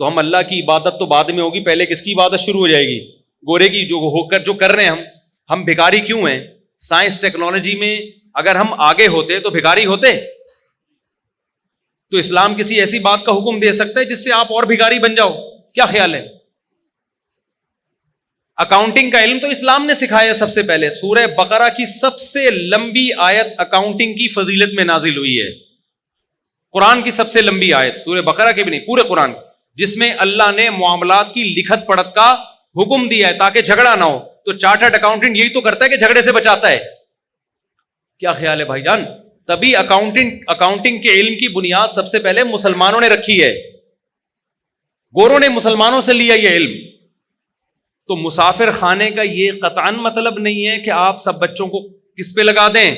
تو ہم اللہ کی عبادت تو بعد میں ہوگی, پہلے کس کی عبادت شروع ہو جائے گی؟ گورے کی, جو کر رہے ہیں ہم بھکاری کیوں ہیں؟ سائنس ٹیکنالوجی میں اگر ہم آگے ہوتے تو بھکاری ہوتے؟ تو اسلام کسی ایسی بات کا حکم دے سکتا ہے جس سے آپ اور بھکاری بن جاؤ؟ کیا خیال ہے؟ اکاؤنٹنگ کا علم تو اسلام نے سکھایا سب سے پہلے. سورہ بقرہ کی سب سے لمبی آیت اکاؤنٹنگ کی فضیلت میں نازل ہوئی ہے. قرآن کی سب سے لمبی آیت, سورہ بقرہ کی بھی نہیں, پورے قرآن, جس میں اللہ نے معاملات کی لکھت پڑھت کا حکم دیا ہے تاکہ جھگڑا نہ ہو. تو چارٹرڈ اکاؤنٹنٹ یہی تو کرتا ہے کہ جھگڑے سے بچاتا ہے. کیا خیال ہے بھائی جان؟ تبھی اکاؤنٹنگ کے علم کی بنیاد سب سے پہلے مسلمانوں نے رکھی ہے. گوروں نے مسلمانوں سے لیا یہ علم. تو مسافر خانے کا یہ قطعاً مطلب نہیں ہے کہ آپ سب بچوں کو کس پہ لگا دیں؟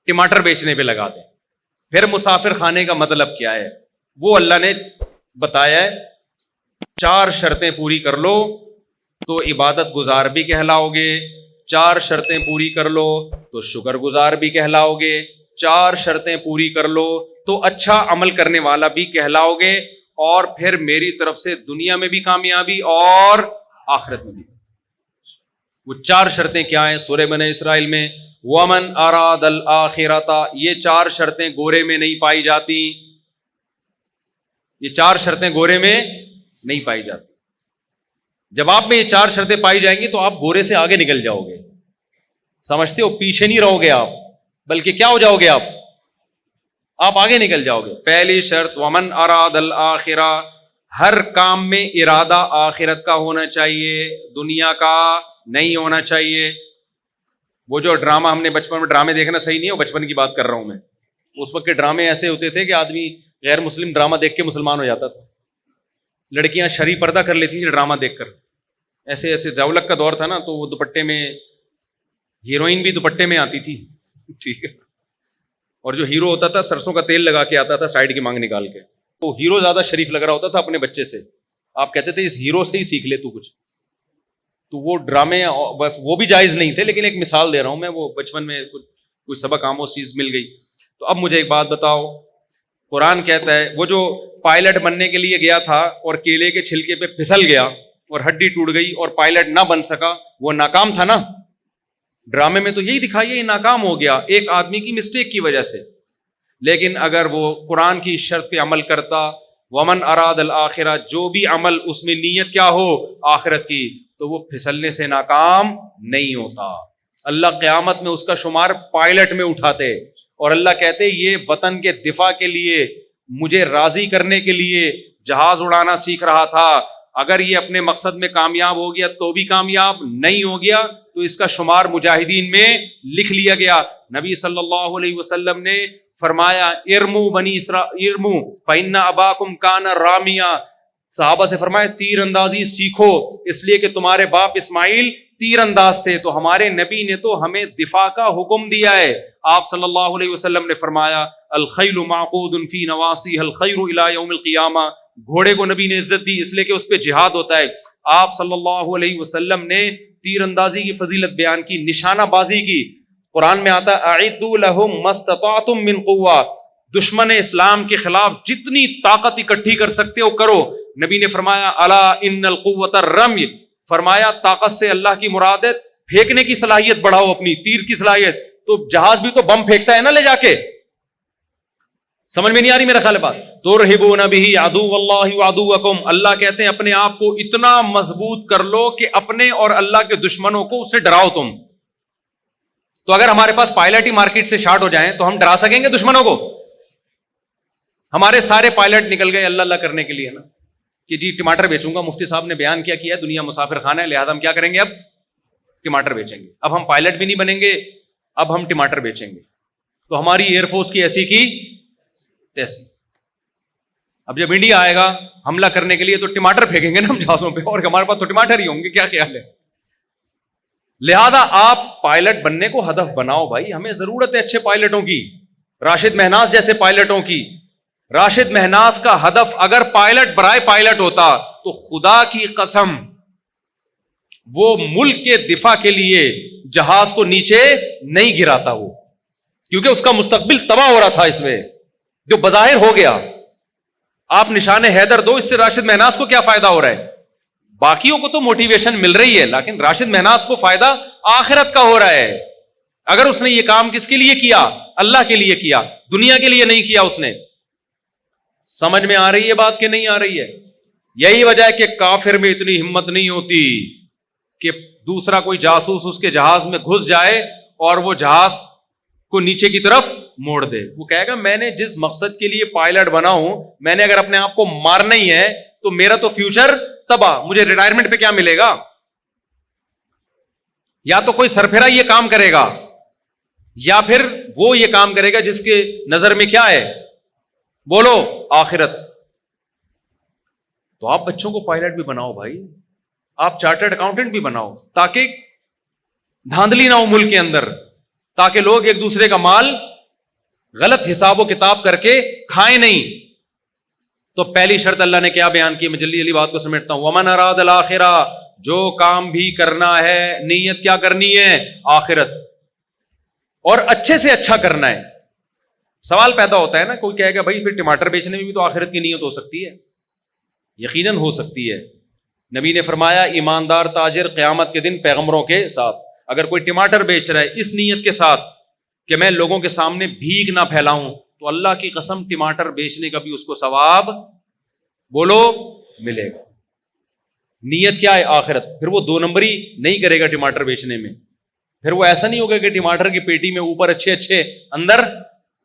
ٹماٹر بیچنے پہ لگا دیں. پھر مسافر خانے کا مطلب کیا ہے؟ وہ اللہ نے بتایا ہے 4 شرطیں پوری کر لو تو عبادت گزار بھی کہلاؤ گے, 4 شرطیں پوری کر لو تو شکر گزار بھی کہلاؤ گے, 4 شرطیں پوری کر لو تو اچھا عمل کرنے والا بھی کہلاؤ گے, اور پھر میری طرف سے دنیا میں بھی کامیابی اور آخرت میں بھی. وہ 4 شرطیں کیا ہیں؟ سورہ بنی اسرائیل میں وَمَنْ أَرَادَ الْآخِرَةَ, یہ 4 شرطیں گورے میں نہیں پائی جاتی. یہ 4 شرطیں گورے میں نہیں پائی جاتی. جب آپ میں یہ 4 شرطیں پائی جائیں گی تو آپ گورے سے آگے نکل جاؤ گے. سمجھتے ہو؟ پیچھے نہیں رہو گے آپ, بلکہ کیا ہو جاؤ گے آپ آگے نکل جاؤ گے. پہلی شرط وَمَنْ أَرَادَ الْآخِرَةَ, ہر کام میں ارادہ آخرت کا ہونا چاہیے, دنیا کا نہیں ہونا چاہیے. وہ جو ڈرامہ ہم نے بچپن میں, ڈرامے دیکھنا صحیح نہیں ہے, بچپن کی بات کر رہا ہوں میں. اس وقت کے ڈرامے ایسے ہوتے تھے کہ آدمی غیر مسلم ڈرامہ دیکھ کے مسلمان ہو جاتا تھا. لڑکیاں شرعی پردہ کر لیتی تھیں ڈرامہ دیکھ کر. ایسے زاولک کا دور تھا نا, تو وہ دوپٹے میں, ہیروئن بھی دوپٹے میں آتی تھی, ٹھیک ہے, اور جو ہیرو ہوتا تھا سرسوں کا تیل لگا کے آتا تھا سائڈ کی مانگ نکال کے. تو ہیرو زیادہ شریف لگ رہا ہوتا تھا اپنے بچے سے. آپ کہتے تھے اس ہیرو سے ہی سیکھ لے تو کچھ. تو وہ ڈرامے وہ بھی جائز نہیں تھے, لیکن ایک مثال دے رہا ہوں میں. وہ بچپن میں کوئی سبق آموز چیز مل گئی. تو اب مجھے ایک بات بتاؤ, قرآن کہتا ہے وہ جو پائلٹ بننے کے لیے گیا تھا اور کیلے کے چھلکے پہ پھسل گیا اور ہڈی ٹوٹ گئی اور پائلٹ نہ بن سکا, وہ ناکام تھا نا. ڈرامے میں تو یہی دکھائی ہے, یہ ناکام ہو گیا ایک آدمی کی مسٹیک کی وجہ سے. لیکن اگر وہ قرآن کی شرط پہ عمل کرتا, ومن اراد الآخرہ, جو بھی عمل اس میں نیت کیا ہو آخرت کی, تو وہ پھسلنے سے ناکام نہیں ہوتا. اللہ قیامت میں اس کا شمار پائلٹ میں اٹھاتے, اور اللہ کہتے یہ وطن کے دفاع کے لیے, مجھے راضی کرنے کے لیے جہاز اڑانا سیکھ رہا تھا. اگر یہ اپنے مقصد میں کامیاب ہو گیا تو بھی کامیاب, نہیں ہو گیا تو اس کا شمار مجاہدین میں لکھ لیا گیا. نبی صلی اللہ علیہ وسلم نے فرمایا ارمو بنی اسرائیل ارمو فإن اباکم کان رامیہ. صحابہ سے فرمایا تیر اندازی سیکھو, اس لیے کہ تمہارے باپ اسماعیل تیر انداز تھے. تو ہمارے نبی نے تو ہمیں دفاع کا حکم دیا ہے. آپ صلی اللہ علیہ وسلم نے فرمایا الخیل معقود فی نواصیھا الخیر الی یوم القیامہ. گھوڑے کو نبی نے عزت دی اس لیے کہ اس پہ جہاد ہوتا ہے. آپ صلی اللہ علیہ وسلم نے تیر اندازی کی فضیلت بیان کی, نشانہ بازی کی. قرآن میں آتا ہے اعدوا لهم ما استطعتم من قوہ, دشمن اسلام کے خلاف جتنی طاقت اکٹھی کر سکتے ہو کرو. نبی نے فرمایا الا ان القوۃ الرمی, فرمایا طاقت سے اللہ کی مراد ہے پھینکنے کی صلاحیت بڑھاؤ, اپنی تیر کی صلاحیت. تو جہاز بھی تو بم پھینکتا ہے نا لے جا کے. سمجھ میں نہیں آ رہی میرا خیال ہے بات؟ ترہبون بہ عدو اللہ وعدوکم, اللہ کہتے ہیں اپنے آپ کو اتنا مضبوط کر لو کہ اپنے اور اللہ کے دشمنوں کو اس سے ڈراؤ تم. تو اگر ہمارے پاس پائلٹ ہی مارکیٹ سے شارٹ ہو جائیں تو ہم ڈرا سکیں گے دشمنوں کو؟ ہمارے سارے پائلٹ نکل گئے اللہ اللہ کرنے کے لیے نا, کہ جی ٹماٹر بیچوں گا. مفتی صاحب نے بیان کیا ہے دنیا مسافر خانہ ہے, لہذا ہم کیا کریں گے, اب ٹماٹر بیچیں گے. اب ہم پائلٹ بھی نہیں بنیں گے, اب ہم ٹماٹر بیچیں گے. تو ہماری ایئر فورس کی ایسی کی تیسی. اب جب انڈیا آئے گا حملہ کرنے کے لیے تو ٹماٹر پھینکیں گے نا ہم جہازوں پہ, اور ہمارے پاس تو ٹماٹر ہی ہوں گے. کیا خیال ہے؟ لہذا آپ پائلٹ بننے کو ہدف بناؤ بھائی. ہمیں ضرورت ہے اچھے پائلٹوں کی, راشد مہناز جیسے پائلٹوں کی. راشد مہناز کا ہدف اگر پائلٹ برائے پائلٹ ہوتا تو خدا کی قسم وہ ملک کے دفاع کے لیے جہاز کو نیچے نہیں گراتا, وہ کیونکہ اس کا مستقبل تباہ ہو رہا تھا اس میں, جو بظاہر ہو گیا. آپ نشان حیدر دو, اس سے راشد مہناز کو کیا فائدہ ہو رہا ہے؟ باقیوں کو تو موٹیویشن مل رہی ہے, لیکن راشد مہناز کو فائدہ آخرت کا ہو رہا ہے. اگر اس نے یہ کام کس کے لیے کیا؟ اللہ کے لیے کیا, دنیا کے لیے نہیں کیا اس نے. سمجھ میں آ رہی ہے بات کہ نہیں آ رہی ہے؟ یہی وجہ ہے کہ کافر میں اتنی ہمت نہیں ہوتی کہ دوسرا کوئی جاسوس اس کے جہاز میں گھس جائے اور وہ جہاز کو نیچے کی طرف موڑ دے. وہ کہے گا میں نے جس مقصد کے لیے پائلٹ بنا ہوں, میں نے اگر اپنے آپ کو مارنا ہی ہے تو میرا تو فیوچر تباہ, مجھے ریٹائرمنٹ پہ کیا ملے گا؟ یا تو کوئی سرفرا یہ کام کرے گا, یا پھر وہ یہ کام کرے گا جس کے نظر میں کیا ہے؟ بولو, آخرت. تو آپ بچوں کو پائلٹ بھی بناؤ بھائی, آپ چارٹرڈ اکاؤنٹنٹ بھی بناؤ, تاکہ دھاندلی نہ ہو ملک کے اندر, تاکہ لوگ ایک دوسرے کا مال غلط حساب و کتاب کر کے کھائیں نہیں. تو پہلی شرط اللہ نے کیا بیان کی؟ میں جلدی جلدی بات کو سمیٹتا ہوں. ومن اراد الاخرہ, جو کام بھی کرنا ہے نیت کیا کرنی ہے؟ آخرت, اور اچھے سے اچھا کرنا ہے. سوال پیدا ہوتا ہے نا, کوئی کہے گا بھائی پھر ٹماٹر بیچنے میں بھی تو آخرت کی نیت ہو سکتی ہے. یقیناً ہو سکتی ہے. نبی نے فرمایا ایماندار تاجر قیامت کے دن پیغمبروں کے ساتھ. اگر کوئی ٹماٹر بیچ رہا ہے اس نیت کے ساتھ کہ میں لوگوں کے سامنے بھیک نہ پھیلاؤں, تو اللہ کی قسم ٹماٹر بیچنے کا بھی اس کو ثواب, بولو, ملے گا. نیت کیا ہے؟ آخرت. پھر وہ 2 نمبری نہیں کرے گا ٹماٹر بیچنے میں. پھر وہ ایسا نہیں ہوگا کہ ٹماٹر کی پیٹی میں اوپر اچھے اچھے اندر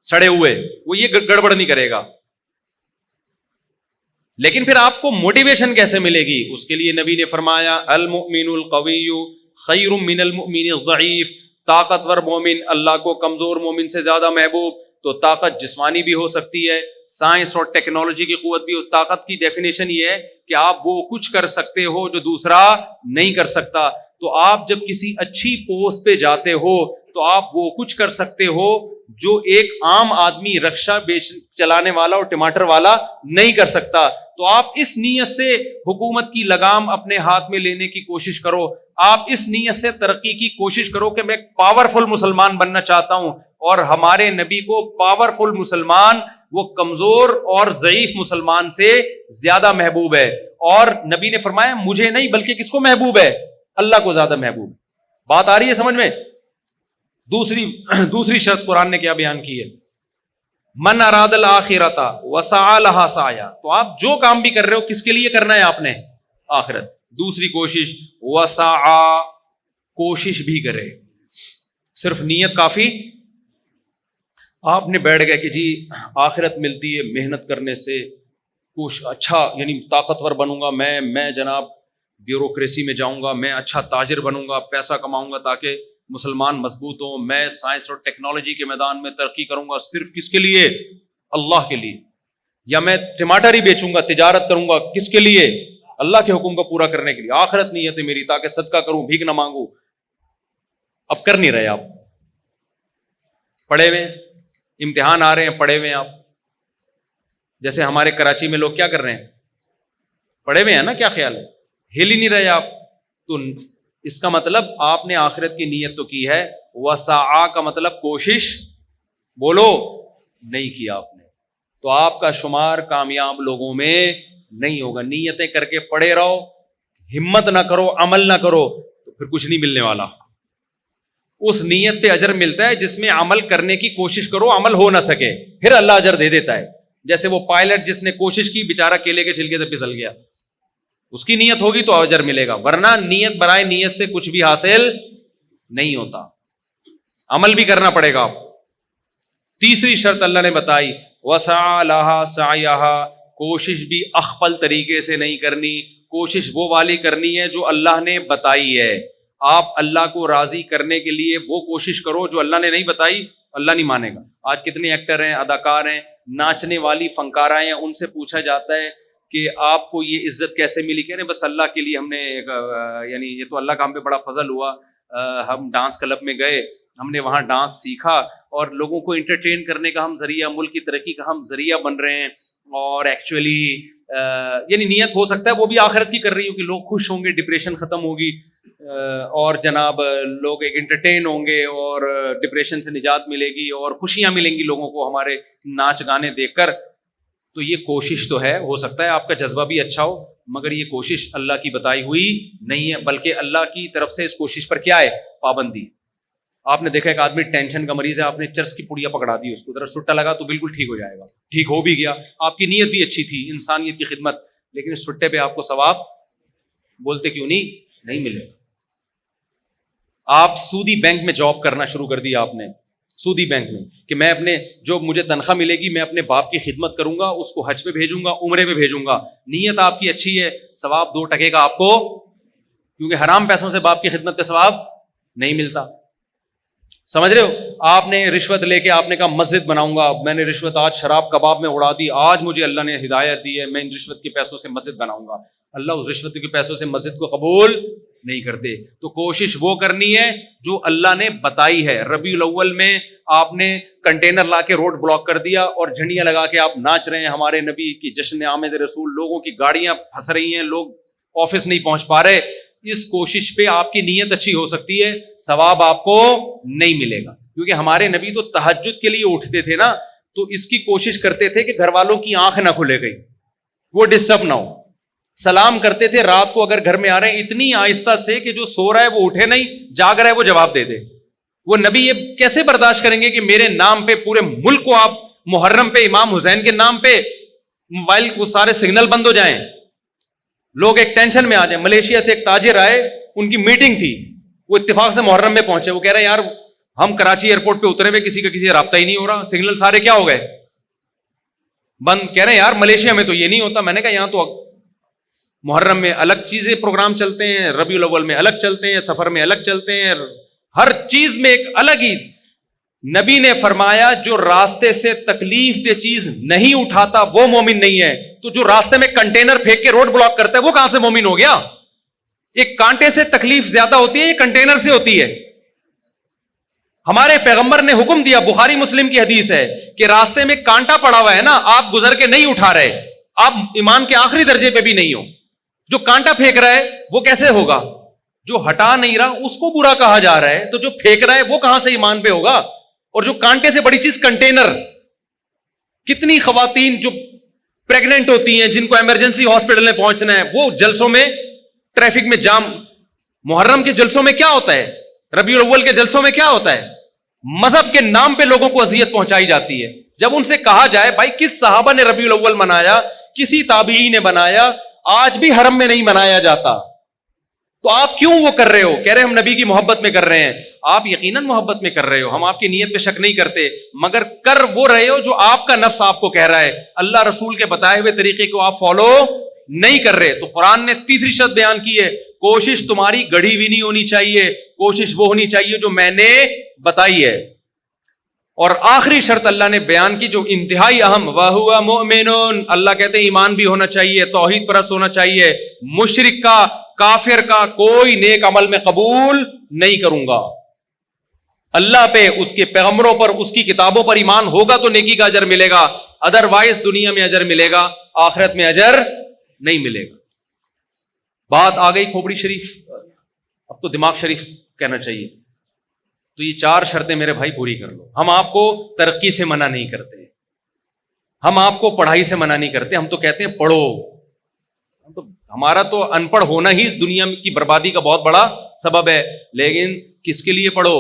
سڑے ہوئے, وہ یہ گڑبڑ نہیں کرے گا. لیکن پھر آپ کو موٹیویشن کیسے ملے گی؟ اس کے لیے نبی نے فرمایا المؤمن القوی خیر من المؤمن الضعیف. طاقتور مومن اللہ کو کمزور مومن سے زیادہ محبوب. تو طاقت جسمانی بھی ہو سکتی ہے, سائنس اور ٹیکنالوجی کی قوت بھی. طاقت کی ڈیفینیشن یہ ہے کہ آپ وہ کچھ کر سکتے ہو جو دوسرا نہیں کر سکتا. تو آپ جب کسی اچھی پوسٹ پہ جاتے ہو تو آپ وہ کچھ کر سکتے ہو جو ایک عام آدمی رکشہ چلانے والا اور ٹماٹر والا نہیں کر سکتا. تو آپ اس نیت سے حکومت کی لگام اپنے ہاتھ میں لینے کی کوشش کرو. آپ اس نیت سے ترقی کی کوشش کرو کہ میں ایک پاورفل مسلمان بننا چاہتا ہوں. اور ہمارے نبی کو پاورفل مسلمان وہ کمزور اور ضعیف مسلمان سے زیادہ محبوب ہے. اور نبی نے فرمایا مجھے نہیں بلکہ کس کو محبوب ہے؟ اللہ کو زیادہ محبوب. بات آ رہی ہے سمجھ میں؟ دوسری شرط قرآن نے کیا بیان کی ہے؟ من اراد الاخرۃ وسعى لها سعیا. تو آپ جو کام بھی کر رہے ہو کس کے لیے کرنا ہے آپ نے؟ آخرت. دوسری کوشش وسعى, کوشش بھی کرے. صرف نیت کافی؟ آپ نے بیٹھ گئے کہ جی آخرت ملتی ہے محنت کرنے سے, کچھ اچھا یعنی طاقتور بنوں گا میں جناب بیوروکریسی میں جاؤں گا, میں اچھا تاجر بنوں گا, پیسہ کماؤں گا تاکہ مسلمان مضبوط ہوں, میں سائنس اور ٹیکنالوجی کے میدان میں ترقی کروں گا. صرف کس کے لیے؟ اللہ کے لیے. یا میں ٹماٹر ہی بیچوں گا, تجارت کروں گا, کس کے لیے؟ اللہ کے حکم کو پورا کرنے کے لیے. آخرت نیت ہے میری تاکہ صدقہ کروں, بھیک نہ مانگوں. اب کر نہیں رہے آپ, پڑھے ہوئے امتحان آ رہے ہیں, پڑھے ہوئے ہیں آپ. جیسے ہمارے کراچی میں لوگ کیا کر رہے ہیں؟ پڑھے ہوئے ہیں نا, کیا خیال ہے؟ ہل ہی نہیں رہے آپ. تو اس کا مطلب آپ نے آخرت کی نیت تو کی ہے. وسعا کا مطلب کوشش, بولو, نہیں کیا آپ نے. تو آپ کا شمار کامیاب لوگوں میں نہیں ہوگا. نیتیں کر کے پڑے رہو, ہمت نہ کرو, عمل نہ کرو, تو پھر کچھ نہیں ملنے والا. اس نیت پہ اجر ملتا ہے جس میں عمل کرنے کی کوشش کرو, عمل ہو نہ سکے, پھر اللہ اجر دے دیتا ہے. جیسے وہ پائلٹ جس نے کوشش کی, بیچارہ کیلے کے چھلکے سے پھسل گیا, اس کی نیت ہوگی تو اجر ملے گا, ورنہ نیت برائے نیت سے کچھ بھی حاصل نہیں ہوتا. عمل بھی کرنا پڑے گا. تیسری شرط اللہ نے بتائی وسعى لها سعيها, کوشش بھی اخفل طریقے سے نہیں کرنی, کوشش وہ والی کرنی ہے جو اللہ نے بتائی ہے. آپ اللہ کو راضی کرنے کے لیے وہ کوشش کرو جو اللہ نے نہیں بتائی, اللہ نہیں مانے گا. آج کتنے ایکٹر ہیں, اداکار ہیں, ناچنے والی فنکارہ ہیں, ان سے پوچھا جاتا ہے کہ آپ کو یہ عزت کیسے ملی؟ کہنے بس اللہ کے لیے ہم نے یعنی یہ تو اللہ کا ہم پہ بڑا فضل ہوا, ہم ڈانس کلب میں گئے, ہم نے وہاں ڈانس سیکھا اور لوگوں کو انٹرٹین کرنے کا ہم ذریعہ, ملک کی ترقی کا ہم ذریعہ بن رہے ہیں. اور ایکچولی یعنی نیت ہو سکتا ہے وہ بھی آخرت کی کر رہی ہو کہ لوگ خوش ہوں گے, ڈپریشن ختم ہوگی, اور جناب لوگ ایک انٹرٹین ہوں گے اور ڈپریشن سے نجات ملے گی اور خوشیاں ملیں گی لوگوں کو ہمارے ناچ گانے دیکھ کر. تو یہ کوشش تو ہے, ہو سکتا ہے آپ کا جذبہ بھی اچھا ہو, مگر یہ کوشش اللہ کی بتائی ہوئی نہیں ہے, بلکہ اللہ کی طرف سے اس کوشش پر کیا ہے, پابندی. آپ نے دیکھا ایک آدمی ٹینشن کا مریض ہے, آپ نے چرس کی پڑیا پکڑا دی اس کو, ذرا سٹا لگا تو بالکل ٹھیک ہو جائے گا, ٹھیک ہو بھی گیا, آپ کی نیت بھی اچھی تھی, انسانیت کی خدمت, لیکن اس سٹے پہ آپ کو ثواب بولتے کیوں نہیں ملے گا. آپ سودی بینک میں جاب کرنا شروع کر دیا آپ نے, سودی بینک میں, کہ میں اپنے جو مجھے تنخواہ ملے گی میں اپنے باپ کی خدمت کروں گا, اس کو حج پہ بھیجوں گا, عمرے پہ بھیجوں گا, نیت آپ کی اچھی ہے, ثواب 2% کا آپ کو, کیونکہ حرام پیسوں سے باپ کی خدمت کا ثواب نہیں ملتا. سمجھ رہے ہو, آپ نے رشوت لے کے آپ نے کہا مسجد بناؤں گا, میں نے رشوت آج شراب کباب میں اڑا دی, آج مجھے اللہ نے ہدایت دی ہے, میں ان رشوت کے پیسوں سے مسجد بناؤں گا. اللہ اس رشوت کے پیسوں سے مسجد کو قبول نہیں کرتے. تو کوشش وہ کرنی ہے جو اللہ نے بتائی ہے. ربیع الاول میں آپ نے کنٹینر لا کے روڈ بلاک کر دیا اور جھنڈیاں لگا کے آپ ناچ رہے ہیں ہمارے نبی کی جشن آمد رسول, لوگوں کی گاڑیاں پھنس رہی ہیں, لوگ آفس نہیں پہنچ پا رہے. اس کوشش پہ آپ کی نیت اچھی ہو سکتی ہے, ثواب آپ کو نہیں ملے گا, کیونکہ ہمارے نبی تو تہجد کے لیے اٹھتے تھے نا, تو اس کی کوشش کرتے تھے کہ گھر والوں کی آنکھ نہ کھلے گئی, وہ ڈسٹرب نہ ہو. سلام کرتے تھے رات کو اگر گھر میں آ رہے ہیں اتنی آہستہ سے کہ جو سو رہا ہے وہ اٹھے نہیں, جاگ رہا ہے وہ جواب دے دے. وہ نبی یہ کیسے برداشت کریں گے کہ میرے نام پہ پورے ملک کو, آپ محرم پہ امام حسین کے نام پہ موبائل کو سارے سگنل بند ہو جائیں, لوگ ایک ٹینشن میں آ جائیں. ملیشیا سے ایک تاجر آئے, ان کی میٹنگ تھی, وہ اتفاق سے محرم میں پہنچے, وہ کہہ رہے ہیں یار ہم کراچی ایئرپورٹ پہ اترے ہوئے کسی کا کسی سے رابطہ ہی نہیں ہو رہا, سگنل سارے کیا ہو گئے, بند. کہہ رہے ہیں یار ملیشیا میں تو یہ نہیں ہوتا. میں نے کہا یہاں تو محرم میں الگ چیزیں پروگرام چلتے ہیں, ربیع الاول میں الگ چلتے ہیں, سفر میں الگ چلتے ہیں, ہر چیز میں ایک الگ ہی. نبی نے فرمایا جو راستے سے تکلیف دہ چیز نہیں اٹھاتا وہ مومن نہیں ہے. تو جو راستے میں کنٹینر پھینک کے روڈ بلاک کرتا ہے وہ کہاں سے مومن ہو گیا؟ ایک کانٹے سے تکلیف زیادہ ہوتی ہے, یہ کنٹینر سے ہوتی ہے. ہمارے پیغمبر نے حکم دیا, بخاری مسلم کی حدیث ہے, کہ راستے میں کانٹا پڑا ہوا ہے نا, آپ گزر کے نہیں اٹھا رہے, آپ ایمان کے آخری درجے پہ بھی نہیں ہو. جو کانٹا پھینک رہا ہے وہ کیسے ہوگا؟ جو ہٹا نہیں رہا اس کو برا کہا جا رہا ہے, تو جو پھینک رہا ہے وہ کہاں سے ایمان پہ ہوگا؟ اور جو کانٹے سے بڑی چیز کنٹینر. کتنی خواتین جو پریگننٹ ہوتی ہیں, جن کو ایمرجنسی ہاسپٹل میں پہنچنا ہے, وہ جلسوں میں ٹریفک میں جام. محرم کے جلسوں میں کیا ہوتا ہے, ربیع الاول کے جلسوں میں کیا ہوتا ہے؟ مذہب کے نام پہ لوگوں کو اذیت پہنچائی جاتی ہے. جب ان سے کہا جائے بھائی کس صحابہ نے ربیع الاول منایا, کسی تابعی نے بنایا, آج بھی حرم میں نہیں منایا جاتا, تو آپ کیوں وہ کر رہے ہو؟ کہہ رہے ہم نبی کی محبت میں کر رہے ہیں. آپ یقیناً محبت میں کر رہے ہو, ہم آپ کی نیت پہ شک نہیں کرتے, مگر کر وہ رہے ہو جو آپ کا نفس آپ کو کہہ رہا ہے. اللہ رسول کے بتائے ہوئے طریقے کو آپ فالو نہیں کر رہے. تو قرآن نے تیسری شرط بیان کی ہے, کوشش تمہاری گڑھی ہوئی نہیں ہونی چاہیے, کوشش وہ ہونی چاہیے جو میں نے بتائی ہے. اور آخری شرط اللہ نے بیان کی جو انتہائی اہم, وَهُوَ مُؤْمِنٌ, اللہ کہتے ہیں ایمان بھی ہونا چاہیے, توحید پرست ہونا چاہیے. مشرک کا, کافر کا کوئی نیک عمل میں قبول نہیں کروں گا. اللہ پہ, اس کے پیغمبروں پر, اس کی کتابوں پر ایمان ہوگا تو نیکی کا اجر ملے گا, ادروائز دنیا میں اجر ملے گا, آخرت میں اجر نہیں ملے گا. بات آ گئی کھوپڑی شریف, اب تو دماغ شریف کہنا چاہیے. تو یہ 4 شرطیں میرے بھائی پوری کر لو. ہم آپ کو ترقی سے منع نہیں کرتے, ہم آپ کو پڑھائی سے منع نہیں کرتے, ہم تو کہتے ہیں پڑھو. ہمارا تو ان پڑھ ہونا ہی دنیا کی بربادی کا بہت بڑا سبب ہے. لیکن کس کے لیے پڑھو؟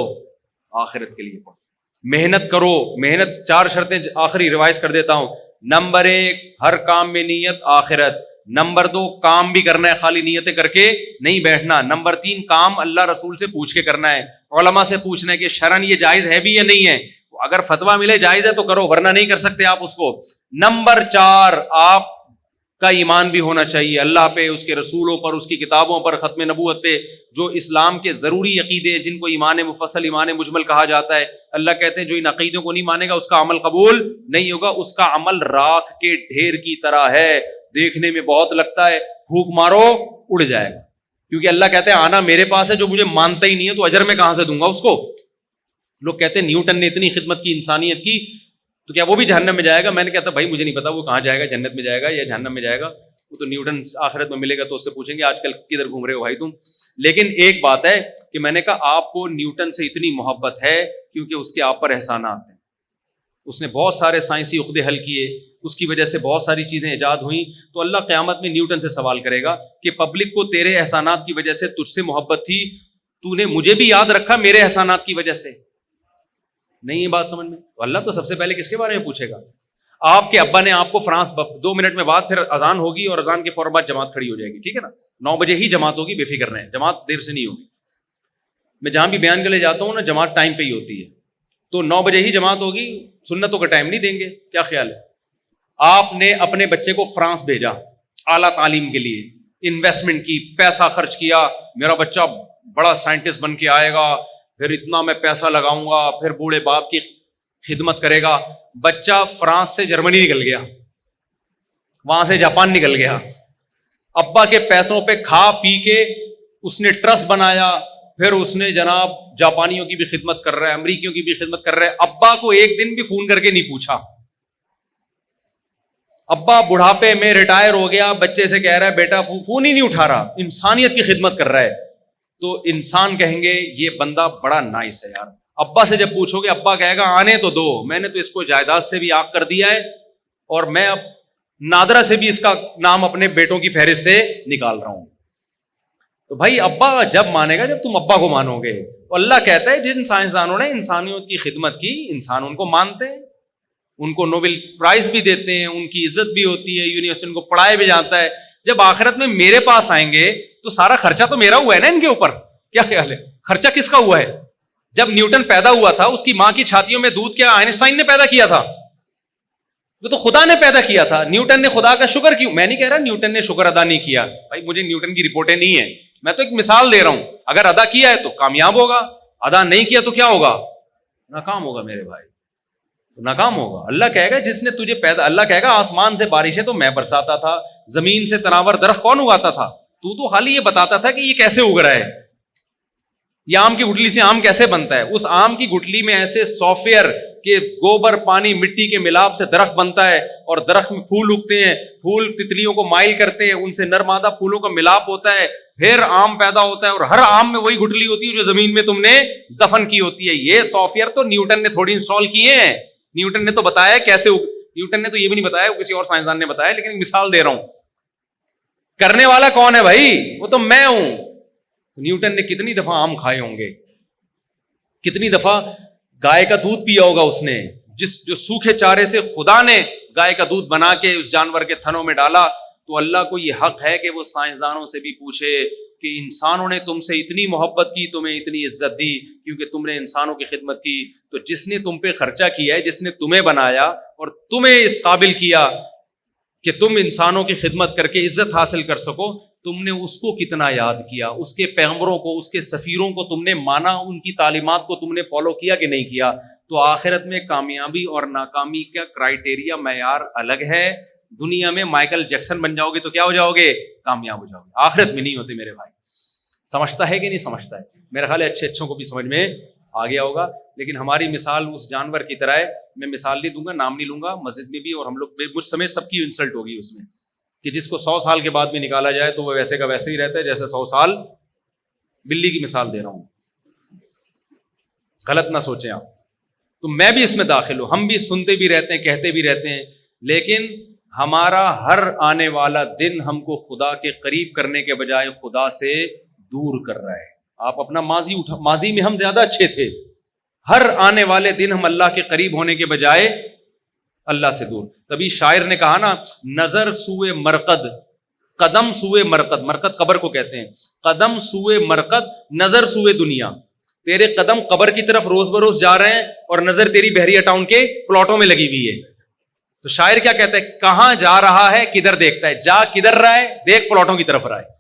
آخرت کے لیے پڑھو, محنت کرو. محنت 4 شرطیں آخری ریوائز کر دیتا ہوں. نمبر 1, ہر کام میں نیت آخرت. نمبر 2, کام بھی کرنا ہے, خالی نیتیں کر کے نہیں بیٹھنا. نمبر 3, کام اللہ رسول سے پوچھ کے کرنا ہے, علماء سے پوچھنا ہے کہ شرعن یہ جائز ہے بھی یا نہیں ہے. اگر فتویٰ ملے جائز ہے تو کرو, ورنہ نہیں کر سکتے آپ اس کو. نمبر 4, آپ کا ایمان بھی ہونا چاہیے اللہ پہ, اس کے رسولوں پر, اس کی کتابوں پر, ختم نبوت پہ, جو اسلام کے ضروری عقیدے ہیں جن کو ایمان مفصل, ایمان مجمل کہا جاتا ہے. اللہ کہتے ہیں جو ان عقیدوں کو نہیں مانے گا اس کا عمل قبول نہیں ہوگا. اس کا عمل راکھ کے ڈھیر کی طرح ہے, دیکھنے میں بہت لگتا ہے, پھونک مارو اڑ جائے گا. کیونکہ اللہ کہتے ہیں آنا میرے پاس ہے, جو مجھے مانتا ہی نہیں ہے تو اجر میں کہاں سے دوں گا اس کو. لوگ کہتے ہیں نیوٹن نے اتنی خدمت کی انسانیت کی, تو کیا وہ بھی جہنم میں جائے گا؟ میں نے کہتا بھائی مجھے نہیں پتا وہ کہاں جائے گا, جنت میں جائے گا یا جہنم میں جائے گا. وہ تو نیوٹن آخرت میں ملے گا تو اس سے پوچھیں گے آج کل کدھر گھوم رہے ہو بھائی تم. لیکن ایک بات ہے کہ میں نے کہا آپ کو نیوٹن سے اتنی محبت ہے کیونکہ اس کے آپ پر احسانات ہیں. اس نے بہت سارے سائنسی عقدے حل کیے, اس کی وجہ سے بہت ساری چیزیں ایجاد ہوئیں. تو اللہ قیامت میں نیوٹن سے سوال کرے گا کہ پبلک کو تیرے احسانات کی وجہ سے تجھ سے محبت تھی, تو نے مجھے بھی یاد رکھا میرے احسانات کی وجہ سے؟ نہیں ہے بات سمجھ میں. تو اللہ تو سب سے پہلے کس کے بارے میں پوچھے گا؟ آپ کے ابا نے آپ کو فرانس 2 منٹ میں بعد پھر اذان ہوگی اور اذان کے فوراً بعد جماعت کھڑی ہو جائے گی, ٹھیک ہے نا, 9 بجے ہی جماعت ہوگی, بے فکر رہیں, جماعت دیر سے نہیں ہوگی. میں جہاں بھی بیان کے لیے جاتا ہوں نا, جماعت ٹائم پہ ہی ہوتی ہے, تو 9 بجے ہی جماعت ہوگی, سنتوں کا ٹائم نہیں دیں گے. کیا خیال ہے؟ آپ نے اپنے بچے کو فرانس بھیجا اعلیٰ تعلیم کے لیے, انویسٹمنٹ کی, پیسہ خرچ کیا, میرا بچہ بڑا سائنٹسٹ بن کے آئے گا, پھر اتنا میں پیسہ لگاؤں گا, پھر بوڑھے باپ کی خدمت کرے گا. بچہ فرانس سے جرمنی نکل گیا, وہاں سے جاپان نکل گیا, ابا کے پیسوں پہ کھا پی کے اس نے ٹرسٹ بنایا, پھر اس نے جناب جاپانیوں کی بھی خدمت کر رہا ہے, امریکیوں کی بھی خدمت کر رہا ہے. ابا کو ایک دن بھی فون کر کے نہیں پوچھا. ابا بڑھاپے میں ریٹائر ہو گیا, بچے سے کہہ رہا ہے بیٹا فون ہی نہیں اٹھا رہا, انسانیت کی خدمت کر رہا ہے. تو انسان کہیں گے یہ بندہ بڑا نائس ہے یار. ابا سے جب پوچھو گے, ابا کہے گا آنے تو دو, میں نے تو اس کو جائیداد سے بھی آگ کر دیا ہے, اور میں اب نادرہ سے بھی اس کا نام اپنے بیٹوں کی فہرست سے نکال رہا ہوں. تو بھائی ابا جب مانے گا جب تم ابا کو مانو گے. تو اللہ کہتا ہے جن سائنسدانوں نے انسانیت کی خدمت کی, انسان ان کو مانتے ہیں, ان کو نوبل پرائز بھی دیتے ہیں, ان کی عزت بھی ہوتی ہے, یونیورسٹی ان کو پڑھایا بھی جاتا ہے. جب آخرت میں میرے پاس آئیں گے تو سارا خرچہ تو میرا ہوا ہے نا ان کے اوپر. کیا خیال ہے؟ خرچہ کس کا ہوا ہے؟ جب نیوٹن پیدا ہوا تھا اس کی ماں کی چھاتیوں میں دودھ کیا آئنسٹائن نے پیدا کیا تھا؟ وہ تو خدا نے پیدا کیا تھا. نیوٹن نے خدا کا شکر کیوں؟ میں نہیں کہہ رہا نیوٹن نے شکر ادا نہیں کیا, بھائی مجھے نیوٹن کی رپورٹیں نہیں ہیں, میں تو ایک مثال دے رہا ہوں. اگر ادا کیا ہے تو کامیاب ہوگا, ادا نہیں کیا تو کیا ہوگا؟ ناکام ہوگا میرے بھائی, ناکام ہوگا. اللہ کہے گا جس نے تجھے پیدا, اللہ کہے گا آسمان سے بارشیں تو میں برساتا تھا, زمین سے تناور درخت کون اگاتا تھا؟ تو خالی یہ بتاتا تھا کہ یہ کیسے اگ رہا ہے, یہ آم کی گٹلی سے آم کیسے بنتا ہے. اس آم کی گٹلی میں ایسے سافٹ ویئر کہ گوبر پانی مٹی کے ملاپ سے درخت بنتا ہے, اور درخت میں پھول اگتے ہیں, پھول تتلیوں کو مائل کرتے ہیں, ان سے نر مادہ پھولوں کا ملاپ ہوتا ہے, پھر آم پیدا ہوتا ہے, اور ہر آم میں وہی گٹلی ہوتی ہے جو زمین میں تم نے دفن کی ہوتی ہے. یہ سافٹ ویئر تو نیوٹن نے تھوڑی انسٹال کیے ہیں, نیوٹن نے تو بتایا کیسے, نیوٹن نے تو یہ بھی نہیں بتایا, کسی اور سائنسدان نے بتایا, لیکن مثال دے رہا ہوں. کرنے والا کون ہے بھائی؟ وہ تو میں ہوں. نیوٹن نے کتنی دفعہ آم کھائے ہوں گے, کتنی دفعہ گائے کا دودھ پیا ہوگا اس نے, جو سوکھے چارے سے خدا نے گائے کا دودھ بنا کے اس جانور کے تھنوں میں ڈالا. تو اللہ کو یہ حق ہے کہ وہ سائنسدانوں سے بھی پوچھے کہ انسانوں نے تم سے اتنی محبت کی, تمہیں اتنی عزت دی کیونکہ تم نے انسانوں کی خدمت کی. تو جس نے تم پہ خرچہ کیا ہے, جس نے تمہیں بنایا اور تمہیں اس قابل کیا کہ تم انسانوں کی خدمت کر کے عزت حاصل کر سکو, تم نے اس کو کتنا یاد کیا, اس کے پیغمبروں کو, اس کے سفیروں کو تم نے مانا, ان کی تعلیمات کو تم نے فالو کیا کہ نہیں کیا. تو آخرت میں کامیابی اور ناکامی کا کرائٹیریا معیار الگ ہے. دنیا میں مائیکل جیکسن بن جاؤ گے تو کیا ہو جاؤ گے؟ کامیاب ہو جاؤ گے. آخرت میں نہیں ہوتے میرے بھائی. سمجھتا ہے کہ نہیں سمجھتا ہے؟ میرا خیال ہے اچھے اچھوں کو بھی سمجھ میں آ گیا ہوگا. لیکن ہماری مثال اس جانور کی طرح ہے. میں مثال نہیں دوں گا, نام نہیں لوں گا, مسجد میں بھی, اور ہم لوگ مجھ سمیت سب کی انسلٹ ہوگی اس میں, کہ جس کو 100 سال کے بعد بھی نکالا جائے تو وہ ویسے کا ویسے ہی رہتا ہے جیسے 100 سال. بلی کی مثال دے رہا ہوں, غلط نہ سوچیں آپ. تو میں بھی اس میں داخل ہوں, ہم بھی سنتے بھی رہتے ہیں, کہتے بھی رہتے ہیں, لیکن ہمارا ہر آنے والا دن ہم کو خدا کے قریب کرنے کے بجائے خدا سے دور کر رہا ہے. آپ اپنا ماضی میں ہم زیادہ اچھے تھے, ہر آنے والے دن ہم اللہ کے قریب ہونے کے بجائے اللہ سے دور. تبھی شاعر نے کہا نا, نظر سوئے مرقد قدم سوئے مرقد, مرقد قبر کو کہتے ہیں, قدم سوئے مرقد نظر سوئے دنیا. تیرے قدم قبر کی طرف روز بروز جا رہے ہیں اور نظر تیری بحریہ ٹاؤن کے پلاٹوں میں لگی ہوئی ہے. تو شاعر کیا کہتا ہے, کہاں جا رہا ہے کدھر دیکھتا ہے, جا کدھر رہا ہے, دیکھ پلاٹوں کی طرف رہا ہے.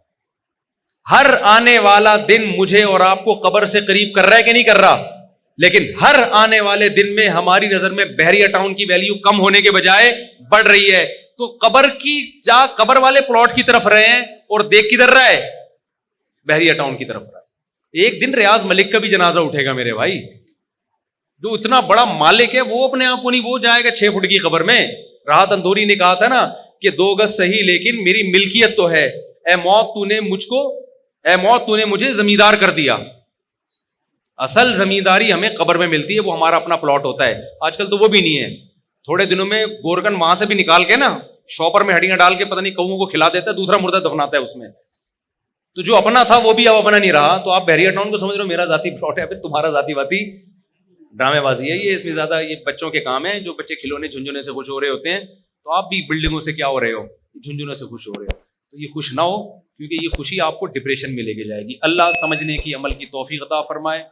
ہر آنے والا دن مجھے اور آپ کو قبر سے قریب کر رہا ہے کہ نہیں کر رہا؟ لیکن ہر آنے والے دن میں ہماری نظر میں بحریہ ٹاؤن کی ویلیو کم ہونے کے بجائے بڑھ رہی ہے. تو قبر کی جا قبر والے پلاٹ کی طرف رہے ہیں اور دیکھ کدھر رہا ہے؟ بحریہ ٹاؤن کی طرف رہا ہے. ایک دن ریاض ملک کا بھی جنازہ اٹھے گا میرے بھائی, جو اتنا بڑا مالک ہے وہ اپنے آپ کو نہیں, وہ جائے گا 6 فٹ کی قبر میں. راحت اندوری نے کہا تھا نا کہ 2 گز صحیح لیکن میری ملکیت تو ہے, اے موت تو نے مجھے زمیندار کر دیا. اصل زمینداری ہمیں قبر میں ملتی ہے, وہ ہمارا اپنا پلاٹ ہوتا ہے. آج کل تو وہ بھی نہیں ہے. تھوڑے دنوں میں گورکن وہاں سے بھی نکال کے نا شاپر میں ہڈیاں ڈال کے پتہ نہیں کوں کو کھلا دیتا ہے, دوسرا مردہ دفناتا ہے اس میں. تو جو اپنا تھا وہ بھی اب اپنا نہیں رہا. تو آپ بحریہ ٹاؤن کو سمجھ رہے ہو میرا ذاتی پلاٹ ہے, پھر تمہارا ذاتی واتی ڈرامے بازی ہے یہ. اس میں زیادہ یہ بچوں کے کام ہیں, جو بچے کھلونے جھنجھونے سے خوش ہو رہے ہوتے ہیں. تو آپ بھی بلڈنگوں سے کیا ہو رہے ہو, جھنجھونے سے خوش ہو رہے ہو. تو یہ خوش نہ ہو, کیونکہ یہ خوشی آپ کو ڈپریشن میں لے کے جائے گی. اللہ سمجھنے کی عمل کی توفیق عطا فرمائے.